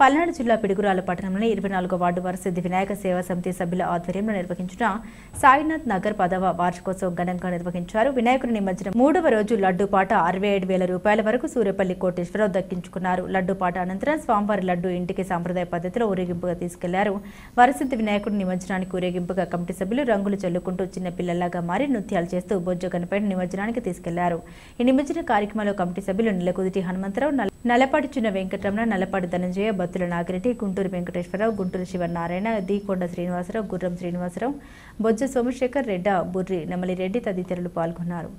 పల్నాడు జిల్లా పిడుగురాల పట్టణంలోని 24వ వార్డు వరసిద్ధి వినాయక సేవా సమితి సభ్యుల ఆధ్వర్యంలో నిర్వహించిన సాయినాథ్ నగర్ 10వ వార్షికోత్సవం ఘనంగా నిర్వహించారు. వినాయకుడి నిమజ్జనం 3వ రోజు లడ్డూ పాట 67,000 రూపాయల వరకు సూర్యపల్లి కోటేశ్వరరావు దక్కించుకున్నారు. లడ్డూ పాట అనంతరం స్వామివారి లడ్డూ ఇంటికి సాంప్రదాయ పద్ధతిలో ఊరేగింపుగా తీసుకెళ్లారు. వరసిద్ధి వినాయకుడి నిమజ్జనానికి ఊరేగింపుగా కమిటీ సభ్యులు రంగులు చల్లుకుంటూ చిన్న పిల్లల్లాగా మారి నృత్యాలు చేస్తూ బొజ్జ గణపతిని నిమజ్జనానికి తీసుకెళ్లారు. ఈ నిమజ్జన కార్యక్రమంలో కమిటీ సభ్యులు నిలకుదిటి హనుమంతరావు, నల్లపాటి చిన్న వెంకటరమణ, నల్లపాటి ధనంజయ, బత్తుల నాగిరెడ్డి, గుంటూరు వెంకటేశ్వరరావు, గుంటూరు శివనారాయణ, దీకొండ శ్రీనివాసరావు, గుర్రం శ్రీనివాసరావు, బొజ్జ సోమశేఖర్, రెడ్డ, బుర్రి నెమలిరెడ్డి తదితరులు పాల్గొన్నారు.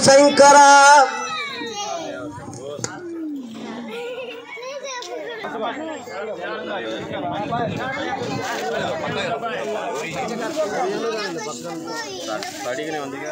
శంకర అడిగినే ఉందిగా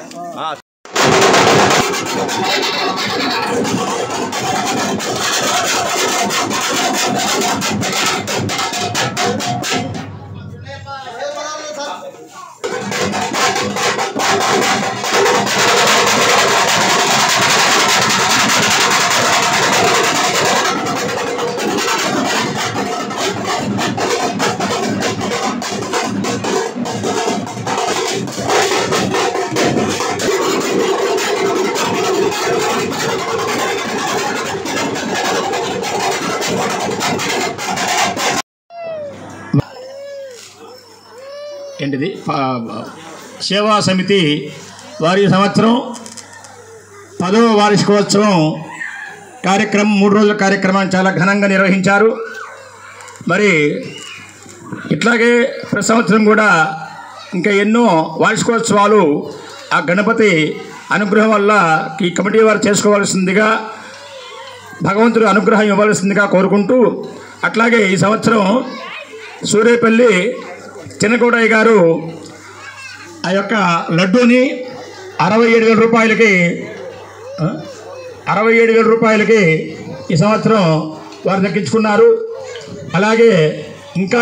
ఏంటిది సేవా సమితి వారి సంవత్సరం 10వ వార్షికోత్సవం కార్యక్రమం 3 రోజుల కార్యక్రమాన్ని చాలా ఘనంగా నిర్వహించారు. మరి ఇట్లాగే ప్రతి సంవత్సరం కూడా ఇంకా ఎన్నో వార్షికోత్సవాలు ఆ గణపతి అనుగ్రహం వల్ల ఈ కమిటీ వారు చేసుకోవాల్సిందిగా భగవంతుడు అనుగ్రహం ఇవ్వాల్సిందిగా కోరుకుంటూ, అట్లాగే ఈ సంవత్సరం సూర్యపల్లి చిన్నకోటయ్య గారు ఆ యొక్క లడ్డూని 67,000 రూపాయలకి ఈ సంవత్సరం వారు దక్కించుకున్నారు. అలాగే ఇంకా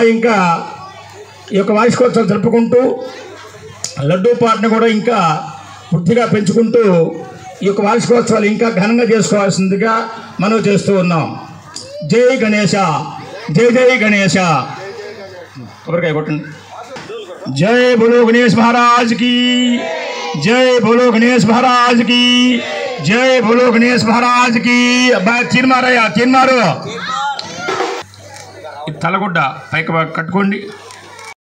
ఈ యొక్క వార్షికోత్సవం జరుపుకుంటూ లడ్డూ పాటను కూడా ఇంకా వృద్ధిగా పెంచుకుంటూ ఈ యొక్క వార్షికోత్సవాలు ఇంకా ఘనంగా చేసుకోవాల్సిందిగా మనం చేస్తూ ఉన్నాం. జై గణేశ, జై జై గణేశ. కొబ్బరికాయ కొట్టండి. जय बोलो गणेश महाराज की, जय बोलो गणेश महाराज की, जय बोलो गणेश महाराज की. अब्बाई तीन मारो, तीन मारो. तलगुड्ड पैक कट्टुकोंडी.